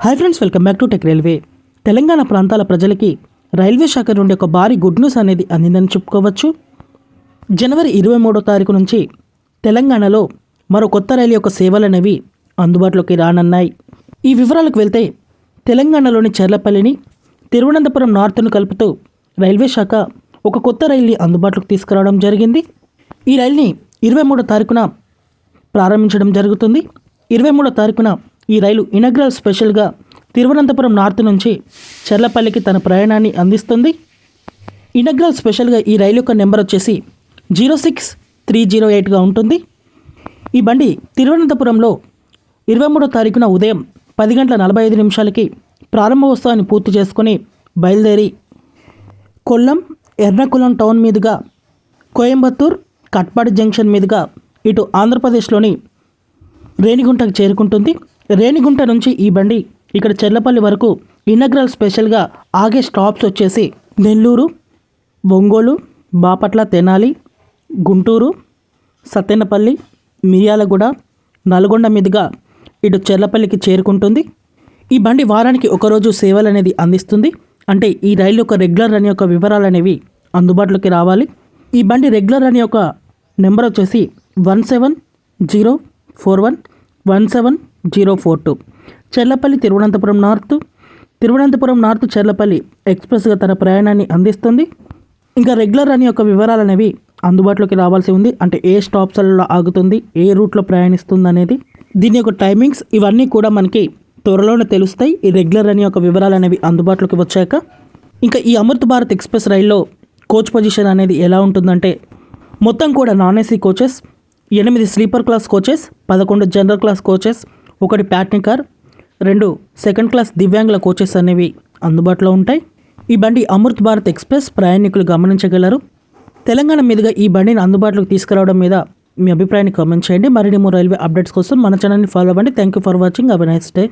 Hi friends, welcome back to tech railway. Telangana ప్రాంతాల ప్రజలకి railway శాఖ నుండి ఒక భారీ గుడ్ న్యూస్ అనేది అందిందని చెప్పుకోవచ్చు. జనవరి 23వ తారీఖు నుంచి తెలంగాణలో మరో కొత్త రైలు యొక్క సేవలు అనేవి అందుబాటులోకి రానున్నాయి. ఈ వివరాలకు వెళ్తే తెలంగాణలోని చెర్లపల్లిని తిరువనంతపురం నార్త్ను కలుపుతూ రైల్వే శాఖ ఒక కొత్త రైలుని అందుబాటులోకి తీసుకురావడం జరిగింది. ఈ రైలుని 23వ తారీఖున ప్రారంభించడం జరుగుతుంది. 23వ తారీఖున ఈ రైలు ఇనాగ్రల్ స్పెషల్గా తిరువనంతపురం నార్త్ నుంచి చెర్లపల్లికి తన ప్రయాణాన్ని అందిస్తుంది. ఇనాగ్రల్ స్పెషల్గా ఈ రైలు యొక్క నెంబర్ వచ్చేసి 06308గా ఉంటుంది. ఈ బండి తిరువనంతపురంలో 23వ తారీఖున ఉదయం 10:45 ప్రారంభోత్సవాన్ని పూర్తి చేసుకుని బయలుదేరి కొల్లం, ఎర్నాకుళం టౌన్ మీదుగా కోయంబత్తూర్, కట్పాడి జంక్షన్ మీదుగా ఇటు ఆంధ్రప్రదేశ్లోని రేణిగుంటకు చేరుకుంటుంది. రేణిగుంట నుంచి ఈ బండి ఇక్కడ చెర్లపల్లి వరకు ఇనాగ్రల్ స్పెషల్గా ఆగే స్టాప్స్ వచ్చేసి నెల్లూరు, ఒంగోలు, బాపట్ల, తెనాలి, గుంటూరు, సత్తెనపల్లి, మిర్యాలగూడ, నల్గొండ మీదుగా ఇటు చెర్లపల్లికి చేరుకుంటుంది. ఈ బండి వారానికి ఒకరోజు సేవలు అనేది అందిస్తుంది. అంటే ఈ రైలు యొక్క రెగ్యులర్ రన్ యొక్క వివరాలు అనేవి అందుబాటులోకి రావాలి. ఈ బండి రెగ్యులర్ రన్ యొక్క నెంబర్ వచ్చేసి 17041 17042. చెర్లపల్లి తిరువనంతపురం నార్త్ చెర్లపల్లి ఎక్స్ప్రెస్గా తన ప్రయాణాన్ని అందిస్తుంది. ఇంకా రెగ్యులర్ రన్ యొక్క వివరాలు అనేవి అందుబాటులోకి రావాల్సి ఉంది. అంటే ఏ స్టాప్స్లలో ఆగుతుంది, ఏ రూట్లో ప్రయాణిస్తుంది అనేది, దీని యొక్క టైమింగ్స్ ఇవన్నీ కూడా మనకి త్వరలోనే తెలుస్తాయి. ఈ రెగ్యులర్ రన్ యొక్క వివరాలు అనేవి అందుబాటులోకి వచ్చాక ఇంకా ఈ అమృత్ భారత్ ఎక్స్ప్రెస్ రైల్లో కోచ్ పొజిషన్ అనేది ఎలా ఉంటుందంటే మొత్తం కూడా non AC coaches, 8 sleeper class coaches, 11 general class coaches, 1 Patny car, 2 second class దివ్యాంగుల కోచెస్ అనేవి అందుబాటులో ఉంటాయి. ఈ బండి అమృత్ భారత్ ఎక్స్ప్రెస్ ప్రయాణికులు గమనించగలరు. తెలంగాణ మీదుగా ఈ బండిని అందుబాటులోకి తీసుకురావడం మీద మీ అభిప్రాయాన్ని కామెంట్ చేయండి. మరిన్ని రైల్వే అప్డేట్స్ కోసం మన ఛానల్ని ఫాలో అవ్వండి. Thank you for watching. Have a nice day.